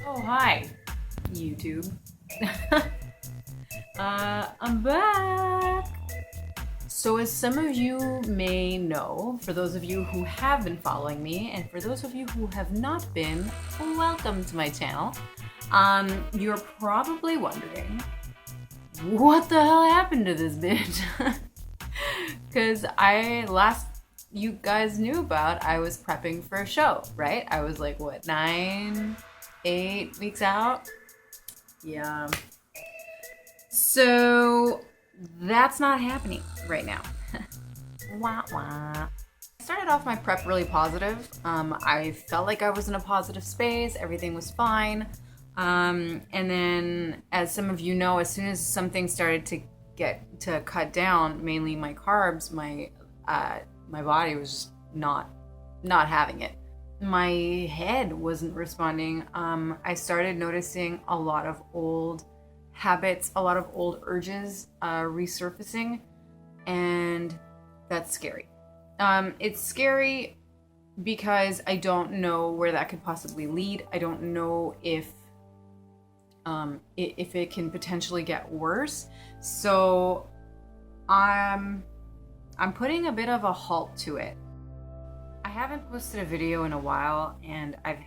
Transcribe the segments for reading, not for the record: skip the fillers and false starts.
Oh, hi, YouTube. I'm back. So, as some of you may know, for those of you who have been following me, and for those of you who have not been, welcome to my channel. You're probably wondering, what the hell happened to this bitch? Because you guys knew about, I was prepping for a show, right? I was like, what, 8 weeks out? Yeah. So that's not happening right now. Wah wah. I started off my prep really positive. I felt like I was in a positive space, everything was fine. And then, as some of you know, as soon as something started to get to cut down, mainly my carbs, my body was just not having it. My head wasn't responding. I started noticing a lot of old habits, a lot of old urges resurfacing, and that's scary. It's scary because I don't know where that could possibly lead. I don't know if it can potentially get worse. So I'm putting a bit of a halt to it. I haven't posted a video in a while, and I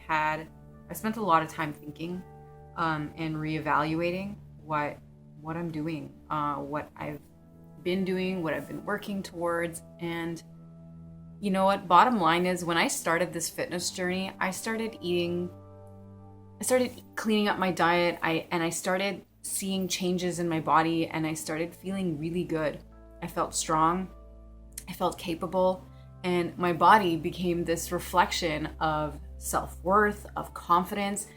spent a lot of time thinking and reevaluating what I'm doing, what I've been doing, what I've been working towards. And you know what? Bottom line is, when I started this fitness journey, I started cleaning up my diet, and I started seeing changes in my body, and I started feeling really good. I felt strong, I felt capable, and my body became this reflection of self-worth, of confidence,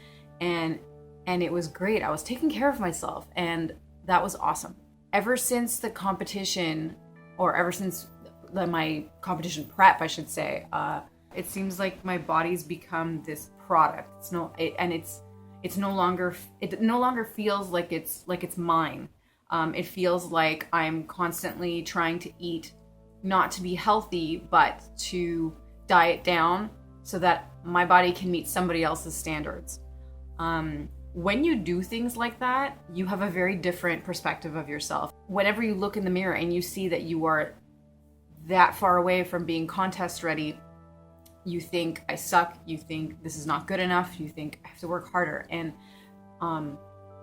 and it was great. I was taking care of myself, and that was awesome. Ever since the competition, or ever since my competition prep, I should say, it seems like my body's become this product. It no longer feels like it's mine. It feels like I'm constantly trying to eat, not to be healthy, but to diet down so that my body can meet somebody else's standards. When you do things like that, you have a very different perspective of yourself. Whenever you look in the mirror and you see that you are that far away from being contest ready, you think, I suck, you think this is not good enough, you think I have to work harder. And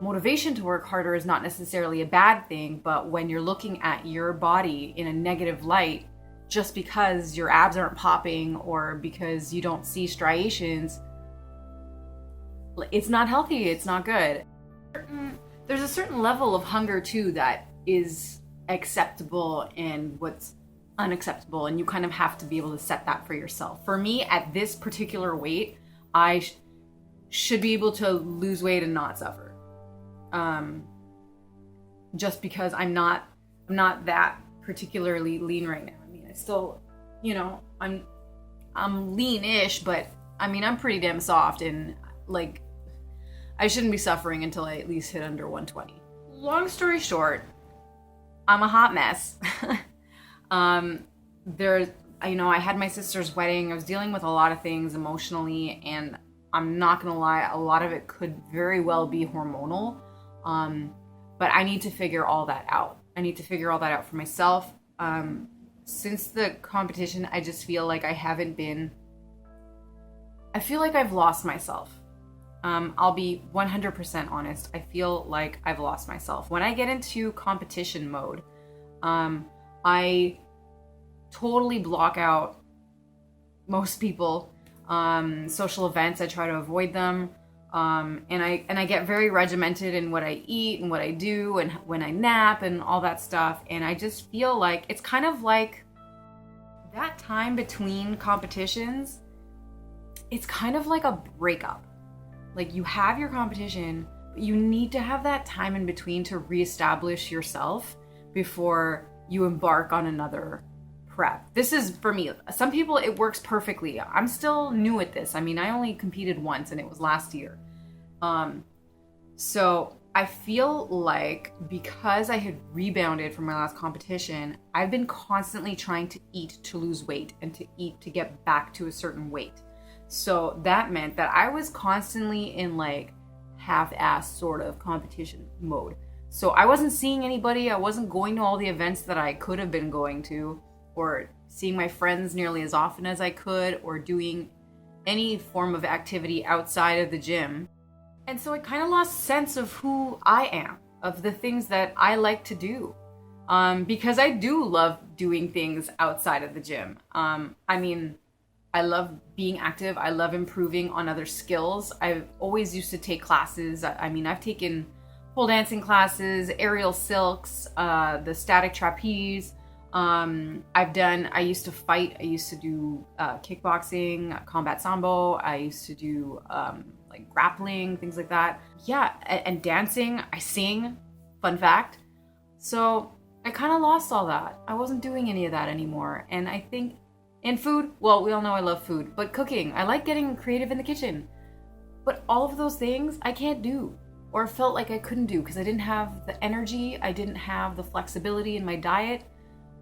motivation to work harder is not necessarily a bad thing, but when you're looking at your body in a negative light, just because your abs aren't popping or because you don't see striations, it's not healthy, it's not good. There's a certain level of hunger too that is acceptable and what's unacceptable, and you kind of have to be able to set that for yourself. For me, at this particular weight, I should be able to lose weight and not suffer. Just because I'm not that particularly lean right now. I mean, I still, I'm lean-ish, but I mean, I'm pretty damn soft, and like, I shouldn't be suffering until I at least hit under 120. Long story short, I'm a hot mess. I had my sister's wedding. I was dealing with a lot of things emotionally, and I'm not gonna lie, a lot of it could very well be hormonal. But I need to figure all that out. I need to figure all that out for myself. Since the competition, I just feel like I feel like I've lost myself. I'll be 100% honest. I feel like I've lost myself. When I get into competition mode, I totally block out most people. Social events, I try to avoid them. And I get very regimented in what I eat and what I do and when I nap and all that stuff. And I just feel like it's kind of like that time between competitions. It's kind of like a breakup. Like, you have your competition, but you need to have that time in between to reestablish yourself before you embark on another prep. This is, for me, some people it works perfectly. I'm still new at this. I mean, I only competed once, and it was last year. So I feel like because I had rebounded from my last competition, I've been constantly trying to eat to lose weight and to eat to get back to a certain weight. So that meant that I was constantly in like half-assed sort of competition mode. So I wasn't seeing anybody. I wasn't going to all the events that I could have been going to, or seeing my friends nearly as often as I could, or doing any form of activity outside of the gym. And so I kind of lost sense of who I am, of the things that I like to do. Because I do love doing things outside of the gym. I mean, I love being active. I love improving on other skills. I've always used to take classes. I mean, I've taken pole dancing classes, aerial silks, the static trapeze. I used to fight. I used to do kickboxing, combat sambo. I used to do like grappling, things like that. Yeah, and dancing. I sing, fun fact. So I kind of lost all that. I wasn't doing any of that anymore. And I think, and food, well, we all know I love food, but cooking, I like getting creative in the kitchen. But all of those things I can't do, or felt like I couldn't do because I didn't have the energy, I didn't have the flexibility in my diet.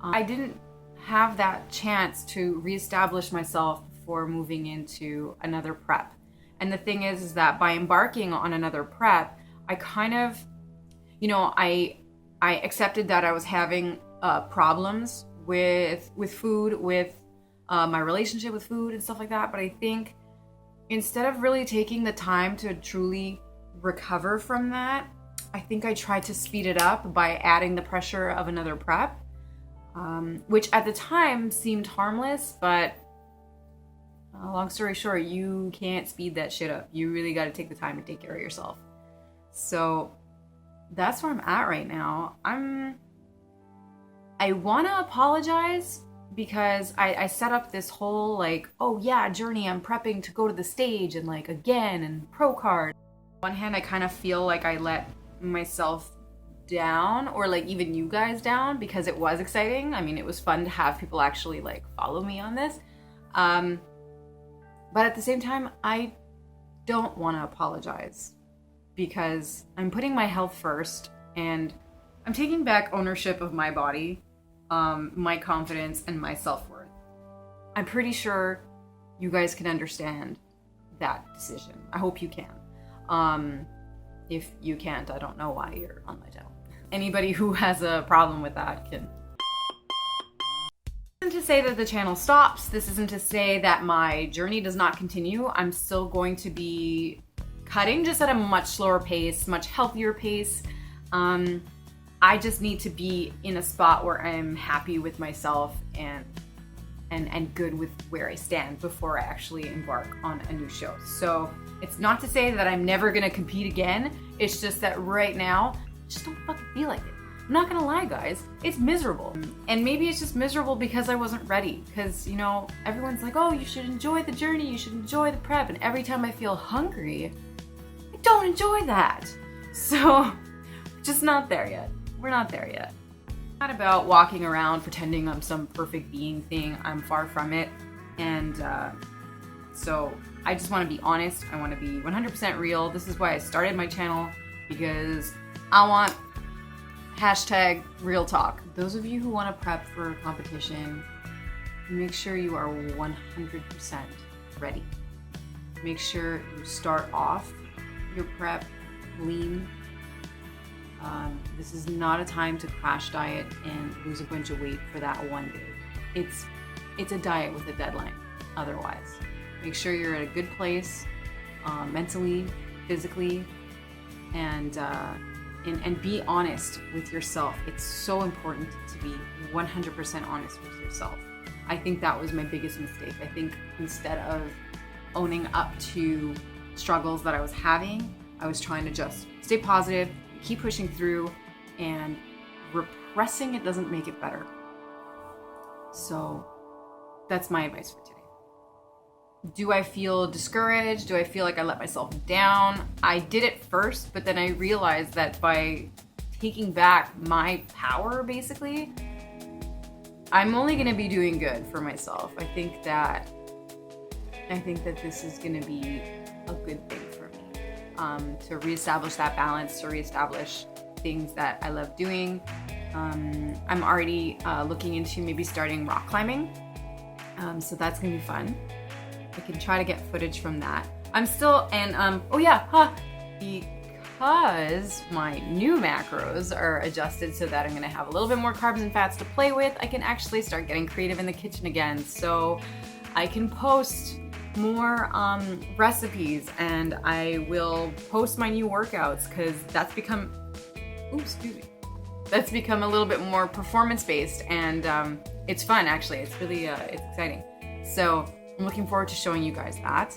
I didn't have that chance to reestablish myself before moving into another prep. And the thing is that by embarking on another prep, I kind of, I accepted that I was having problems with food, with my relationship with food and stuff like that. But I think instead of really taking the time to truly recover from that, I think I tried to speed it up by adding the pressure of another prep, which at the time seemed harmless, but long story short, you can't speed that shit up. You really got to take the time to take care of yourself. So that's where I'm at right now. I want to apologize because I set up this whole like, oh yeah, journey. I'm prepping to go to the stage and like again and pro card. On one hand, I kind of feel like I let myself down, or like even you guys down, because it was exciting. I mean, it was fun to have people actually like follow me on this. But at the same time, I don't want to apologize because I'm putting my health first and I'm taking back ownership of my body, my confidence, and my self-worth. I'm pretty sure you guys can understand that decision. I hope you can. If you can't, I don't know why you're on my channel. Anybody who has a problem with that can. This isn't to say that the channel stops. This isn't to say that my journey does not continue. I'm still going to be cutting, just at a much slower pace, much healthier pace. I just need to be in a spot where I'm happy with myself and good with where I stand before I actually embark on a new show. So it's not to say that I'm never gonna compete again. It's just that right now, I just don't fucking feel like it. I'm not gonna lie, guys, it's miserable. And maybe it's just miserable because I wasn't ready. Because, everyone's like, oh, you should enjoy the journey, you should enjoy the prep. And every time I feel hungry, I don't enjoy that. So, just not there yet. We're not there yet. Not about walking around pretending I'm some perfect being thing. I'm far from it. And so I just want to be honest. I want to be 100% real. This is why I started my channel, because I want #real talk. Those of you who want to prep for a competition, make sure you are 100% ready. Make sure you start off your prep lean. This is not a time to crash diet and lose a bunch of weight for that one day. It's a diet with a deadline otherwise. Make sure you're at a good place, mentally, physically, and be honest with yourself. It's so important to be 100% honest with yourself. I think that was my biggest mistake. I think instead of owning up to struggles that I was having, I was trying to just stay positive, keep pushing through, and repressing it doesn't make it better. So that's my advice for today. Do I feel discouraged? Do I feel like I let myself down? I did it first, but then I realized that by taking back my power, basically, I'm only going to be doing good for myself. I think that this is going to be a good thing for me, to reestablish that balance, to reestablish things that I love doing. I'm already looking into maybe starting rock climbing, so that's going to be fun. I can try to get footage from that. I'm still, and the because my new macros are adjusted so that I'm gonna have a little bit more carbs and fats to play with, I can actually start getting creative in the kitchen again. So I can post more recipes, and I will post my new workouts because that's become, that's become a little bit more performance based, and it's fun actually. It's really it's exciting. So I'm looking forward to showing you guys that.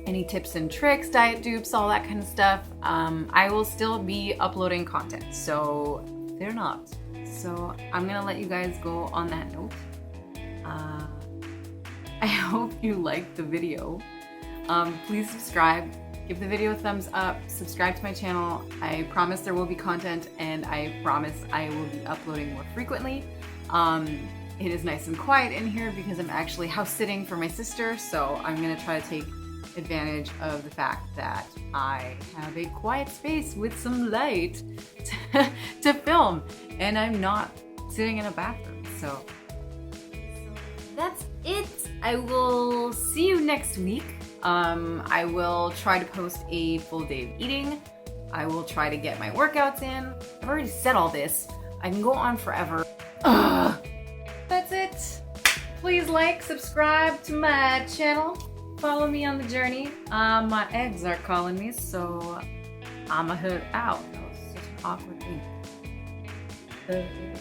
Any tips and tricks, diet dupes, all that kind of stuff. I will still be uploading content, so fear not. So I'm gonna let you guys go on that note. I hope you liked the video. Please subscribe, give the video a thumbs up, subscribe to my channel. I promise there will be content, and I promise I will be uploading more frequently. It is nice and quiet in here because I'm actually house sitting for my sister, so I'm gonna try to take advantage of the fact that I have a quiet space with some light to film, and I'm not sitting in a bathroom. So that's it. I will see you next week. I will try to post a full day of eating. I will try to get my workouts in. I've already said all this. I can go on forever. That's it. Please like, subscribe to my channel. Follow me on the journey. My eggs are calling me, so I'ma head out. That was such an awkward thing.